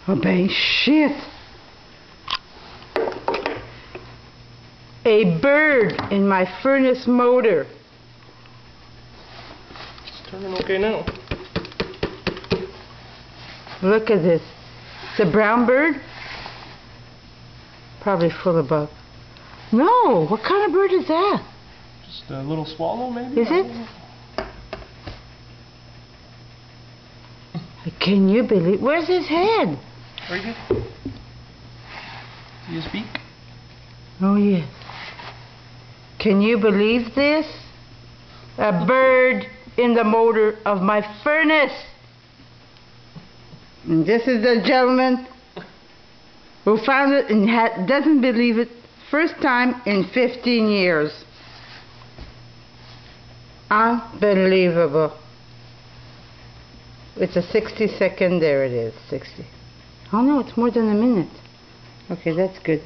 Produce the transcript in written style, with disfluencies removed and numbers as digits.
Oh, bang, shit. A bird in my furnace motor. It's turning okay now. Look at this. It's a brown bird. Probably full of bugs. No, what kind of bird is that? Just a little swallow, maybe? Is it? Can you believe? Where's his head? Right here. See his beak? Oh, yes. Can you believe this? A bird in the motor of my furnace. And this is the gentleman who found it and doesn't believe it. First time in 15 years. Unbelievable. It's a 60-second, there it is, 60. Oh no, it's more than a minute. Okay, that's good.